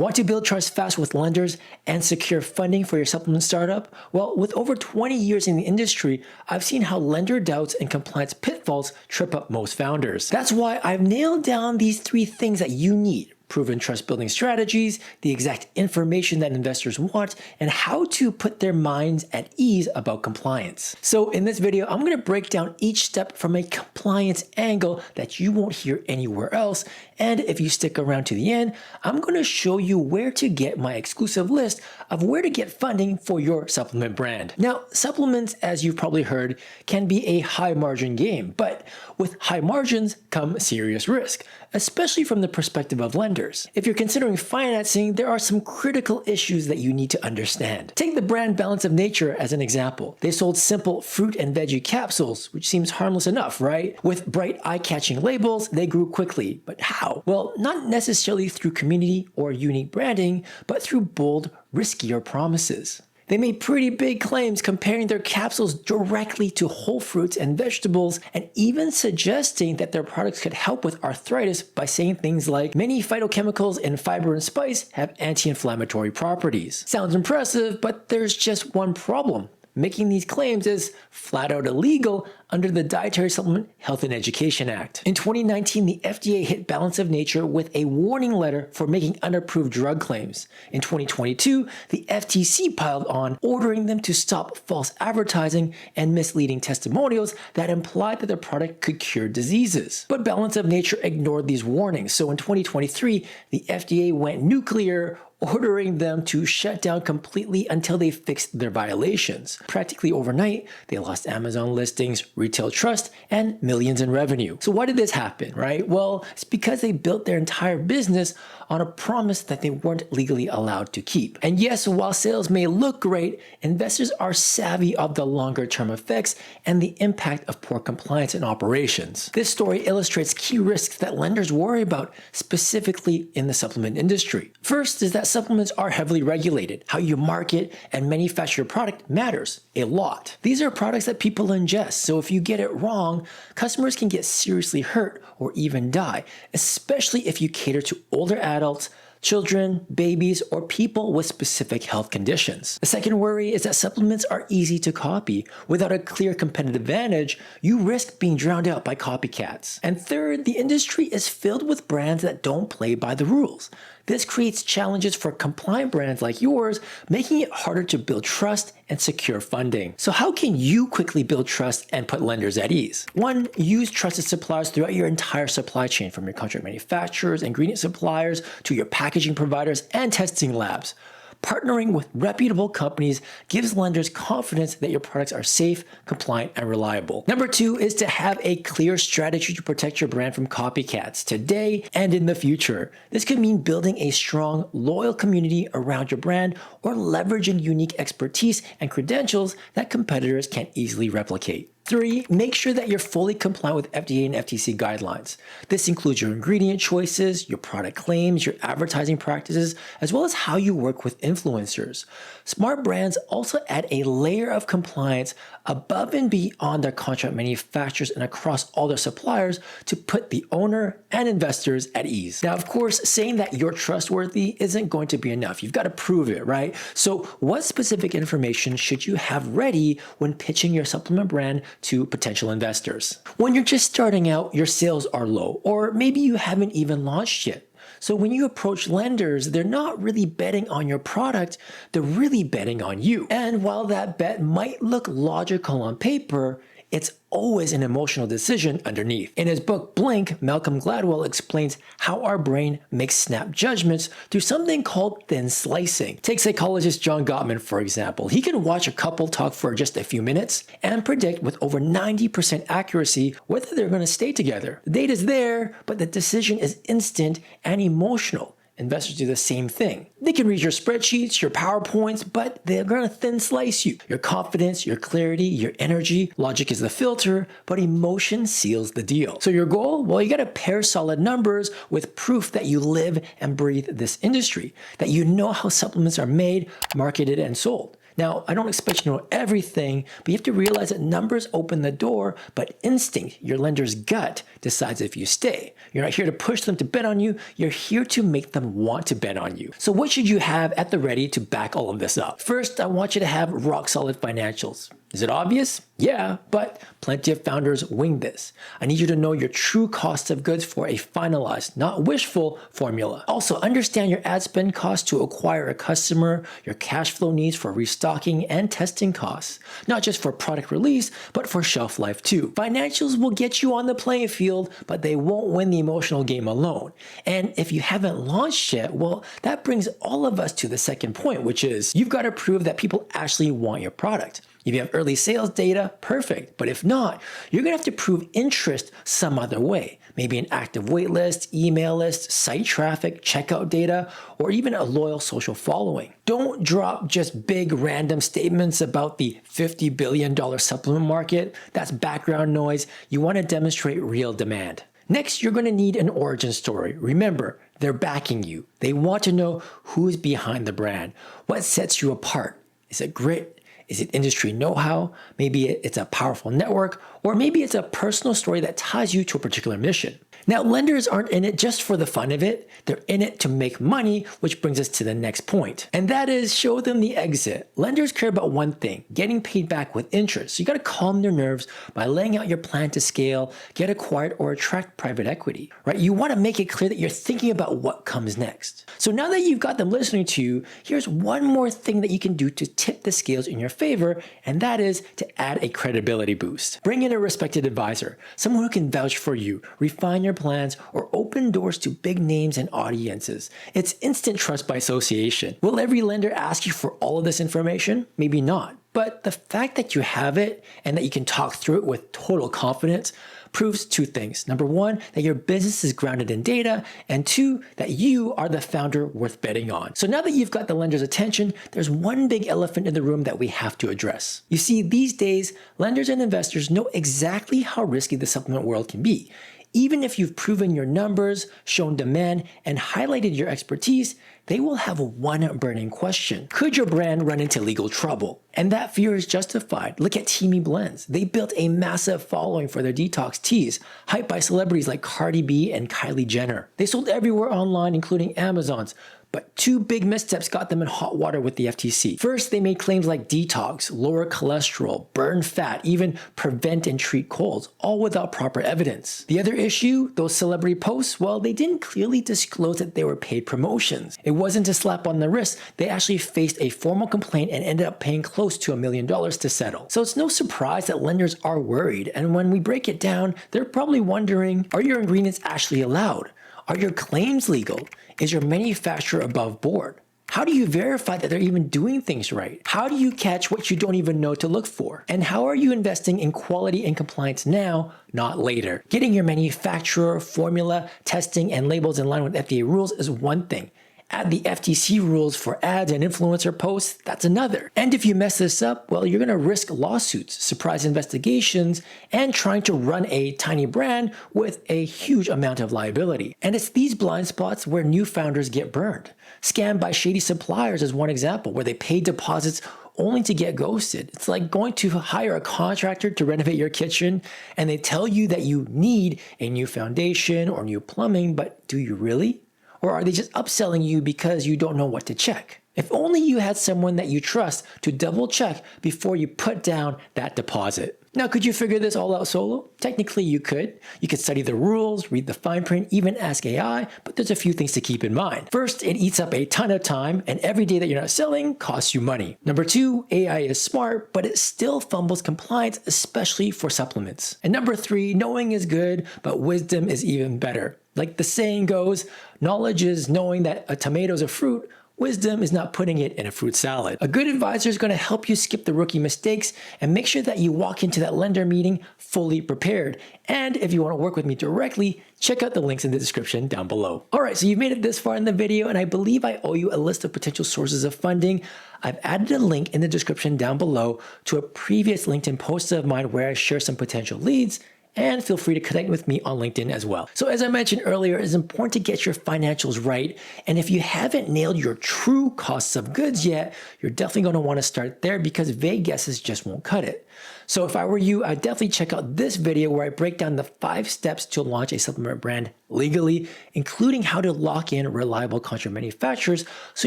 Want to build trust fast with lenders and secure funding for your supplement startup? Well, with over 20 years in the industry, I've seen how lender doubts and compliance pitfalls trip up most founders. That's why I've nailed down these 3 things that you need: proven trust building strategies, the exact information that investors want, and how to put their minds at ease about compliance. So in this video, I'm going to break down each step from a compliance angle that you won't hear anywhere else. And if you stick around to the end, I'm going to show you where to get my exclusive list of where to get funding for your supplement brand. Now, supplements, as you've probably heard, can be a high margin game, but with high margins come serious risk, especially from the perspective of lenders. If you're considering financing, there are some critical issues that you need to understand. Take the brand Balance of Nature as an example. They sold simple fruit and veggie capsules, which seems harmless enough, right? With bright, eye-catching labels, they grew quickly. But how? Well, not necessarily through community or unique branding, but through bold, riskier promises. They made pretty big claims comparing their capsules directly to whole fruits and vegetables, and even suggesting that their products could help with arthritis by saying things like, many phytochemicals in fiber and spice have anti-inflammatory properties. Sounds impressive, but there's just one problem. Making these claims is flat out illegal under the Dietary Supplement Health and Education Act. In 2019, the FDA hit Balance of Nature with a warning letter for making unapproved drug claims. In 2022, the FTC piled on, ordering them to stop false advertising and misleading testimonials that implied that their product could cure diseases. But Balance of Nature ignored these warnings, so in 2023, the FDA went nuclear, ordering them to shut down completely until they fixed their violations. Practically overnight, they lost Amazon listings, retail trust, and millions in revenue. So why did this happen, right? Well, it's because they built their entire business on a promise that they weren't legally allowed to keep. And yes, while sales may look great, investors are savvy of the longer term effects and the impact of poor compliance and operations. This story illustrates key risks that lenders worry about, specifically in the supplement industry. First is that supplements are heavily regulated. How you market and manufacture your product matters a lot. These are products that people ingest, so if you get it wrong, customers can get seriously hurt or even die, especially if you cater to older adults, children, babies, or people with specific health conditions. The second worry is that supplements are easy to copy. Without a clear competitive advantage, you risk being drowned out by copycats. And third, the industry is filled with brands that don't play by the rules. This creates challenges for compliant brands like yours, making it harder to build trust and secure funding. So how can you quickly build trust and put lenders at ease? 1, use trusted suppliers throughout your entire supply chain, from your contract manufacturers, ingredient suppliers, to your packaging providers and testing labs. Partnering with reputable companies gives lenders confidence that your products are safe, compliant, and reliable. Number 2 is to have a clear strategy to protect your brand from copycats today and in the future. This could mean building a strong, loyal community around your brand or leveraging unique expertise and credentials that competitors can't easily replicate. 3, make sure that you're fully compliant with FDA and FTC guidelines. This includes your ingredient choices, your product claims, your advertising practices, as well as how you work with influencers. Smart brands also add a layer of compliance above and beyond their contract manufacturers and across all their suppliers to put the owner and investors at ease. Now, of course, saying that you're trustworthy isn't going to be enough. You've got to prove it, right? So what specific information should you have ready when pitching your supplement brand to potential investors? When you're just starting out, your sales are low, or maybe you haven't even launched yet. So when you approach lenders, they're not really betting on your product, they're really betting on you. And while that bet might look logical on paper, it's always an emotional decision underneath. In his book Blink, Malcolm Gladwell explains how our brain makes snap judgments through something called thin slicing. Take psychologist John Gottman, for example. He can watch a couple talk for just a few minutes and predict with over 90% accuracy whether they're going to stay together. The data's there, but the decision is instant and emotional. Investors do the same thing. They can read your spreadsheets, your PowerPoints, but they're going to thin slice you. Your confidence, your clarity, your energy, logic is the filter, but emotion seals the deal. So your goal? Well, you got to pair solid numbers with proof that you live and breathe this industry, that you know how supplements are made, marketed, and sold. Now, I don't expect you to know everything, but you have to realize that numbers open the door, but instinct, your lender's gut, decides if you stay. You're not here to push them to bet on you, you're here to make them want to bet on you. So what should you have at the ready to back all of this up? First, I want you to have rock solid financials. Is it obvious? Yeah, but plenty of founders wing this. I need you to know your true cost of goods for a finalized, not wishful, formula. Also, understand your ad spend cost to acquire a customer, your cash flow needs for restocking and testing costs, not just for product release, but for shelf life too. Financials will get you on the playing field, but they won't win the emotional game alone. And if you haven't launched yet, well, that brings all of us to the second point, which is you've got to prove that people actually want your product. If you have early sales data, perfect. But if not, you're going to have to prove interest some other way. Maybe an active wait list, email list, site traffic, checkout data, or even a loyal social following. Don't drop just big random statements about the $50 billion supplement market. That's background noise. You want to demonstrate real demand. Next, you're going to need an origin story. Remember, they're backing you. They want to know who's behind the brand. What sets you apart? Is it grit? Is it industry know-how? Maybe it's a powerful network, or maybe it's a personal story that ties you to a particular mission. Now, lenders aren't in it just for the fun of it. They're in it to make money, which brings us to the next point. And that is show them the exit. Lenders care about one thing, getting paid back with interest. So you got to calm their nerves by laying out your plan to scale, get acquired, or attract private equity, right? You want to make it clear that you're thinking about what comes next. So now that you've got them listening to you, here's one more thing that you can do to tip the scales in your favor, and that is to add a credibility boost. Bring in a respected advisor, someone who can vouch for you, refine your plans, or open doors to big names and audiences. It's instant trust by association. Will every lender ask you for all of this information? Maybe not. But the fact that you have it and that you can talk through it with total confidence proves two things. Number one, that your business is grounded in data, and two, that you are the founder worth betting on. So now that you've got the lender's attention, there's one big elephant in the room that we have to address. You see, these days, lenders and investors know exactly how risky the supplement world can be. Even if you've proven your numbers, shown demand, and highlighted your expertise, they will have one burning question. Could your brand run into legal trouble? And that fear is justified. Look at Teamy Blends. They built a massive following for their detox teas, hyped by celebrities like Cardi B and Kylie Jenner. They sold everywhere online, including Amazon's. But two big missteps got them in hot water with the FTC. First, they made claims like detox, lower cholesterol, burn fat, even prevent and treat colds, all without proper evidence. The other issue, those celebrity posts, well, they didn't clearly disclose that they were paid promotions. It wasn't a slap on the wrist. They actually faced a formal complaint and ended up paying close to $1 million to settle. So it's no surprise that lenders are worried. And when we break it down, they're probably wondering, are your ingredients actually allowed? Are your claims legal? Is your manufacturer above board? How do you verify that they're even doing things right? How do you catch what you don't even know to look for? And how are you investing in quality and compliance now, not later? Getting your manufacturer, formula, testing, and labels in line with FDA rules is one thing. Add the FTC rules for ads and influencer posts, that's another. And if you mess this up, well, you're gonna risk lawsuits, surprise investigations, and trying to run a tiny brand with a huge amount of liability. And it's these blind spots where new founders get burned. Scammed by shady suppliers is one example, where they pay deposits only to get ghosted. It's like going to hire a contractor to renovate your kitchen, and they tell you that you need a new foundation or new plumbing, but do you really? Or are they just upselling you because you don't know what to check? If only you had someone that you trust to double check before you put down that deposit. Now, could you figure this all out solo? Technically, you could. You could study the rules, read the fine print, even ask AI, but there's a few things to keep in mind. First, it eats up a ton of time, and every day that you're not selling costs you money. Number two, AI is smart, but it still fumbles compliance, especially for supplements. And number three, knowing is good, but wisdom is even better. Like the saying goes, knowledge is knowing that a tomato is a fruit, wisdom is not putting it in a fruit salad. A good advisor is going to help you skip the rookie mistakes and make sure that you walk into that lender meeting fully prepared. And if you want to work with me directly, check out the links in the description down below. All right, so you've made it this far in the video, and I believe I owe you a list of potential sources of funding. I've added a link in the description down below to a previous LinkedIn post of mine where I share some potential leads and feel free to connect with me on LinkedIn as well. So as I mentioned earlier, it's important to get your financials right. And if you haven't nailed your true costs of goods yet, you're definitely going to want to start there because vague guesses just won't cut it. So if I were you, I'd definitely check out this video where I break down the 5 steps to launch a supplement brand legally, including how to lock in reliable contract manufacturers so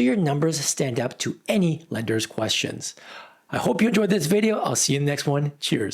your numbers stand up to any lender's questions. I hope you enjoyed this video. I'll see you in the next one. Cheers.